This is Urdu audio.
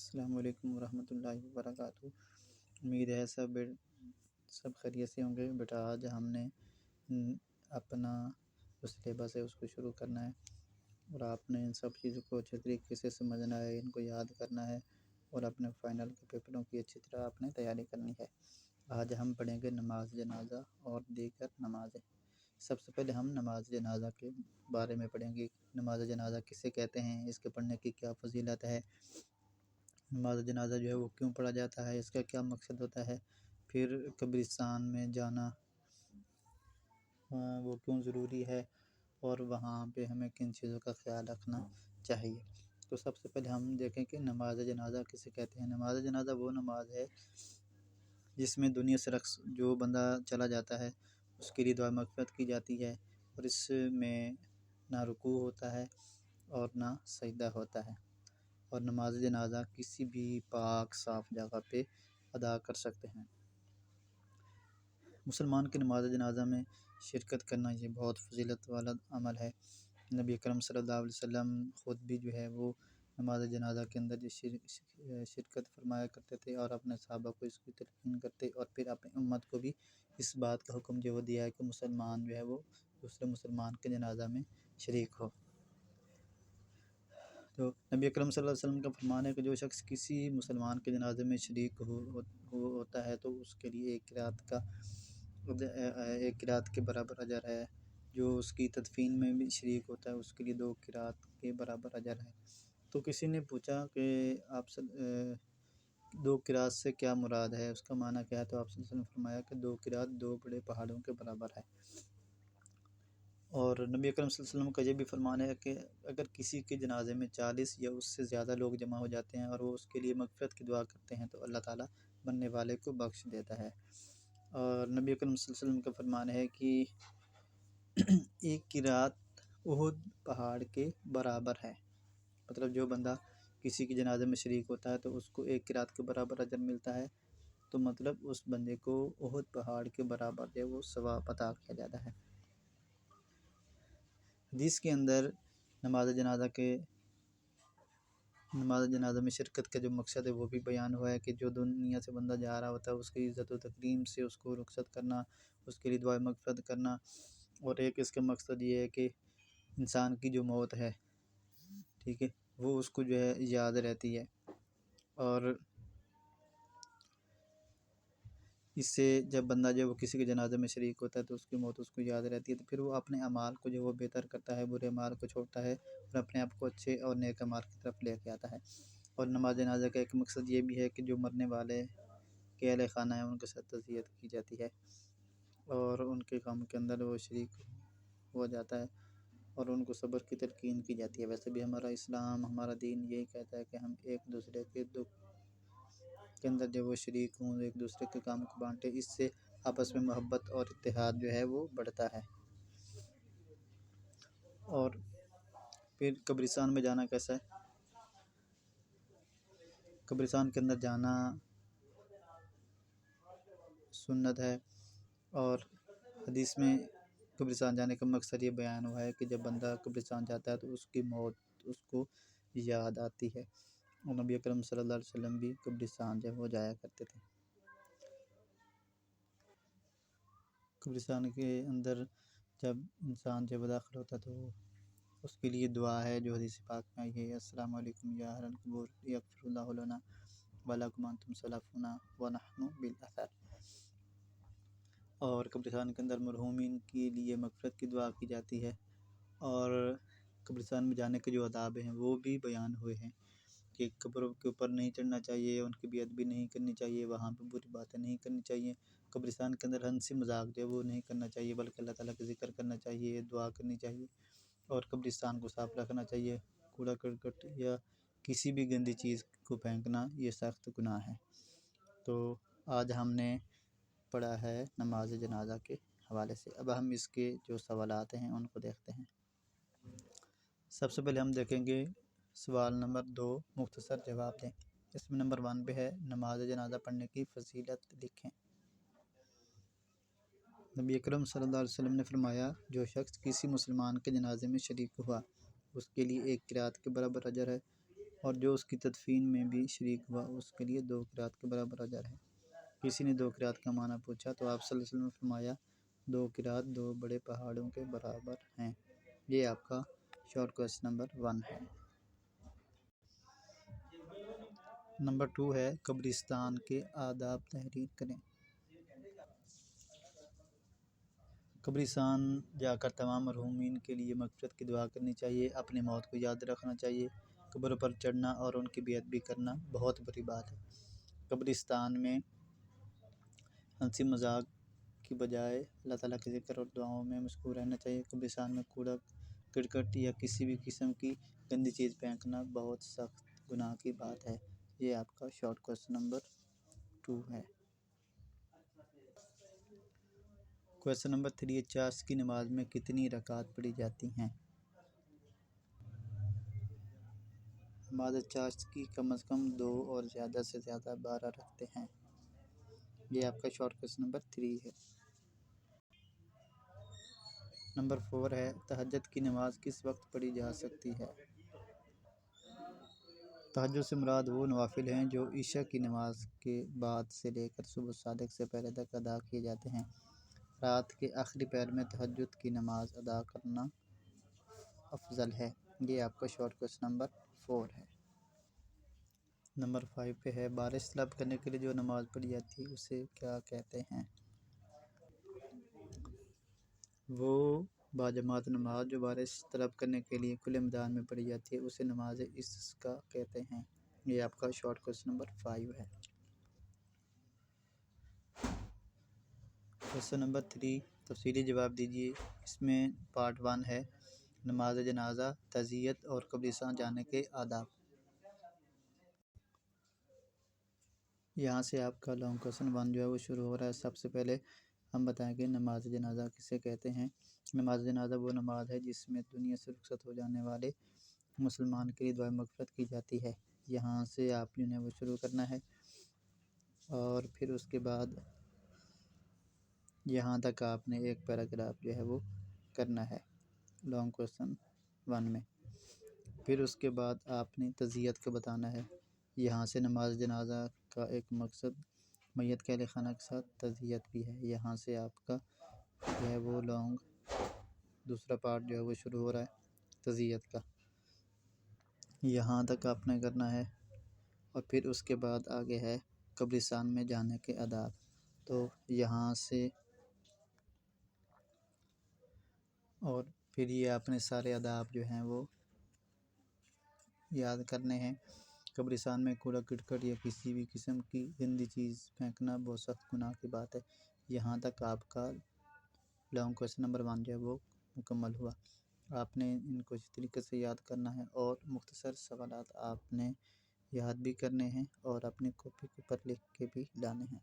السلام علیکم ورحمۃ اللہ وبرکاتہ۔ امید ہے سب خیریت سے ہوں گے۔ بیٹا آج ہم نے اپنا جو سلیبس ہے اس کو شروع کرنا ہے، اور آپ نے ان سب چیزوں کو اچھے طریقے سے سمجھنا ہے، ان کو یاد کرنا ہے، اور اپنے فائنل کے پیپروں کی اچھی طرح آپ نے تیاری کرنی ہے۔ آج ہم پڑھیں گے نماز جنازہ اور دیگر نمازیں۔ سب سے پہلے ہم نماز جنازہ کے بارے میں پڑھیں گے۔ نماز جنازہ کسے کہتے ہیں، اس کے پڑھنے کی کیا فضیلت ہے، نماز جنازہ جو ہے وہ کیوں پڑھا جاتا ہے، اس کا کیا مقصد ہوتا ہے، پھر قبرستان میں جانا وہ کیوں ضروری ہے، اور وہاں پہ ہمیں کن چیزوں کا خیال رکھنا چاہیے۔ تو سب سے پہلے ہم دیکھیں کہ نماز جنازہ کسے کہتے ہیں۔ نماز جنازہ وہ نماز ہے جس میں دنیا سے جو بندہ چلا جاتا ہے اس کے لیے دعا مغفرت کی جاتی ہے، اور اس میں نہ رکوع ہوتا ہے اور نہ سجدہ ہوتا ہے، اور نماز جنازہ کسی بھی پاک صاف جگہ پہ ادا کر سکتے ہیں۔ مسلمان کی نماز جنازہ میں شرکت کرنا یہ بہت فضیلت والا عمل ہے۔ نبی اکرم صلی اللہ علیہ وسلم خود بھی جو ہے وہ نماز جنازہ کے اندر شرکت فرمایا کرتے تھے، اور اپنے صحابہ کو اس کی تلقین کرتے، اور پھر اپنی امت کو بھی اس بات کا حکم جو دیا ہے کہ مسلمان جو ہے وہ دوسرے مسلمان کے جنازہ میں شریک ہو۔ تو نبی اکرم صلی اللہ علیہ وسلم کا فرمان ہے کہ جو شخص کسی مسلمان کے جنازے میں شریک ہوتا ہے تو اس کے لیے ایک قرات کے برابر اجر ہے۔ جو اس کی تدفین میں بھی شریک ہوتا ہے اس کے لیے 2 قرات کے برابر اجر ہے۔ تو کسی نے پوچھا کہ آپ 2 قرات سے کیا مراد ہے، اس کا معنی کیا ہے، تو آپ صلی اللہ علیہ وسلم نے فرمایا کہ 2 قرات 2 بڑے پہاڑوں کے برابر ہے۔ اور نبی اکرم صلی اللہ علیہ وسلم کا یہ بھی فرمان ہے کہ اگر کسی کے جنازے میں 40 یا اس سے زیادہ لوگ جمع ہو جاتے ہیں اور وہ اس کے لیے مغفرت کی دعا کرتے ہیں تو اللہ تعالیٰ مرنے والے کو بخش دیتا ہے۔ اور نبی اکرم صلی اللہ علیہ وسلم کا فرمان ہے کہ 1 قرات احد پہاڑ کے برابر ہے، مطلب جو بندہ کسی کے جنازے میں شریک ہوتا ہے تو اس کو 1 قرات کے برابر اجر ملتا ہے، تو مطلب اس بندے کو احد پہاڑ کے برابر جو وہ ثواب عطا کیا جاتا ہے۔ حدیث کے اندر نماز جنازہ میں شرکت کا جو مقصد ہے وہ بھی بیان ہوا ہے کہ جو دنیا سے بندہ جا رہا ہوتا ہے اس کی عزت و تکریم سے اس کو رخصت کرنا، اس کے لیے دعائے مغفرت کرنا، اور ایک اس کا مقصد یہ ہے کہ انسان کی جو موت ہے، ٹھیک ہے، وہ اس کو جو ہے یاد رہتی ہے، اور اس سے جب بندہ جو وہ کسی کے جنازے میں شریک ہوتا ہے تو اس کی موت اس کو یاد رہتی ہے، تو پھر وہ اپنے اعمال کو جو وہ بہتر کرتا ہے، برے اعمال کو چھوڑتا ہے، اور اپنے آپ کو اچھے اور نیک اعمال کی طرف لے کے آتا ہے۔ اور نماز جنازہ کا ایک مقصد یہ بھی ہے کہ جو مرنے والے کے اہل خانہ ہیں ان کے ساتھ تعزیت کی جاتی ہے، اور ان کے غم کے اندر وہ شریک ہو جاتا ہے، اور ان کو صبر کی تلقین کی جاتی ہے۔ ویسے بھی ہمارا اسلام، ہمارا دین یہی کہتا ہے کہ ہم ایک دوسرے کے دکھ کے اندر جب وہ شریک ہوں، ایک دوسرے کے کام کو بانٹے، اس سے آپس میں محبت اور اتحاد جو ہے وہ بڑھتا ہے۔ اور پھر قبرستان میں جانا کیسا ہے؟ قبرستان کے اندر جانا سنت ہے، اور حدیث میں قبرستان جانے کا مقصد یہ بیان ہوا ہے کہ جب بندہ قبرستان جاتا ہے تو اس کی موت اس کو یاد آتی ہے، اور نبی اکرم صلی اللہ علیہ وسلم بھی قبرستان جب وہ جایا کرتے تھے۔ قبرستان کے اندر جب انسان جب داخل ہوتا ہے تو اس کے لیے دعا ہے جو حدیث پاک میں آئی ہے: السلام علیکم یا اہل القبور یغفر اللہ لنا ولکم انتم سلفونا ونحن بالاثر۔ اور قبرستان کے اندر مرحومین کے لیے مغفرت کی دعا کی جاتی ہے، اور قبرستان میں جانے کے جو آداب ہیں وہ بھی بیان ہوئے ہیں کہ قبروں کے اوپر نہیں چڑھنا چاہیے، ان کی بے ادبی نہیں کرنی چاہیے، وہاں پہ بری باتیں نہیں کرنی چاہیے، قبرستان کے اندر ہنسی مذاق جو ہے وہ نہیں کرنا چاہیے، بلکہ اللہ تعالیٰ کا ذکر کرنا چاہیے، دعا کرنی چاہیے، اور قبرستان کو صاف رکھنا چاہیے۔ کوڑا کرکٹ یا کسی بھی گندی چیز کو پھینکنا یہ سخت گناہ ہے۔ تو آج ہم نے پڑھا ہے نماز جنازہ کے حوالے سے۔ اب ہم اس کے جو سوالات ہیں ان کو دیکھتے ہیں۔ سب سے پہلے ہم دیکھیں گے سوال نمبر 2، مختصر جواب دیں۔ اس میں نمبر 1 پہ ہے نماز جنازہ پڑھنے کی فضیلت لکھیں۔ نبی اکرم صلی اللہ علیہ وسلم نے فرمایا: جو شخص کسی مسلمان کے جنازے میں شریک ہوا اس کے لیے 1 قرات کے برابر اجر ہے۔ اور جو اس کی تدفین میں بھی شریک ہوا اس کے لیے 2 قرات کے برابر اجر ہے۔ کسی نے 2 قرات کا معنی پوچھا تو آپ صلی اللہ علیہ وسلم نے فرمایا 2 قرات 2 بڑے پہاڑوں کے برابر ہیں۔ یہ آپ کا شارٹ کویسچن نمبر 1 ہے۔ نمبر 2 ہے قبرستان کے آداب تحریر کریں۔ قبرستان جا کر تمام مرحومین کے لیے مغفرت کی دعا کرنی چاہیے، اپنی موت کو یاد رکھنا چاہیے۔ قبر پر چڑھنا اور ان کی بیعت بھی کرنا بہت بری بات ہے۔ قبرستان میں ہنسی مذاق کی بجائے اللہ تعالیٰ کے ذکر اور دعاؤں میں مشغول رہنا چاہیے۔ قبرستان میں کوڑا کرکٹ یا کسی بھی قسم کی گندی چیز پھینکنا بہت سخت گناہ کی بات ہے۔ یہ آپ کا شارٹ کویسچن نمبر 2 ہے۔ کویسچن نمبر 3 ہے چاشت کی نماز میں کتنی رکعات پڑھی جاتی ہیں؟ نماز چاشت کی کم از کم 2 اور زیادہ سے زیادہ 12 رکعتیں ہیں۔ یہ آپ کا شارٹ کویسچن نمبر 3 ہے۔ نمبر 4 ہے تہجد کی نماز کس وقت پڑھی جا سکتی ہے؟ تہجد سے مراد وہ نوافل ہیں جو عشاء کی نماز کے بعد سے لے کر صبح صادق سے پہلے تک ادا کیے جاتے ہیں۔ رات کے آخری پہر میں تہجد کی نماز ادا کرنا افضل ہے۔ یہ آپ کا شارٹ کویسچن نمبر 4 ہے۔ نمبر 5 پہ ہے بارش طلب کرنے کے لیے جو نماز پڑھی جاتی ہے اسے کیا کہتے ہیں؟ وہ باجماعت نماز جو بارش طلب کرنے کے لیے کھلے میدان میں پڑھی جاتی ہے اسے نماز استسقاء کہتے ہیں۔ یہ آپ کا شارٹ کویسچن نمبر 5 ہے۔ کویسچن نمبر 3 تفصیلی جواب دیجیے۔ اس میں پارٹ 1 ہے نماز جنازہ، تعزیت اور قبرستان جانے کے آداب۔ یہاں سے آپ کا لانگ کویسچن 1 جو ہے وہ شروع ہو رہا ہے۔ سب سے پہلے ہم بتائیں گے نماز جنازہ کسے کہتے ہیں۔ نماز جنازہ وہ نماز ہے جس میں دنیا سے رخصت ہو جانے والے مسلمان کے لیے دعائے مغفرت کی جاتی ہے۔ یہاں سے آپ نے وہ شروع کرنا ہے اور پھر اس کے بعد یہاں تک آپ نے ایک پیراگراف جو ہے وہ کرنا ہے لانگ کویسچن 1 میں۔ پھر اس کے بعد آپ نے تعزیت کا بتانا ہے۔ یہاں سے نماز جنازہ کا ایک مقصد میت کے اہل خانہ کے ساتھ تعزیت بھی ہے۔ یہاں سے آپ کا جو ہے وہ لانگ دوسرا پارٹ جو ہے وہ شروع ہو رہا ہے تعزیت کا۔ یہاں تک آپ نے کرنا ہے اور پھر اس کے بعد آگے ہے قبرستان میں جانے کے آداب۔ تو یہاں سے اور پھر یہ اپنے سارے آداب جو ہیں وہ یاد کرنے ہیں۔ قبرستان میں کوڑا کرکٹ یا کسی بھی قسم کی گندی چیز پھینکنا بہت سخت گناہ کی بات ہے۔ یہاں تک آپ کا لانگ کویسچن نمبر 1 جو ہے وہ مکمل ہوا۔ آپ نے ان کو اسی طریقے سے یاد کرنا ہے اور مختصر سوالات آپ نے یاد بھی کرنے ہیں اور اپنی کاپی کے اوپر لکھ کے بھی لانے ہیں۔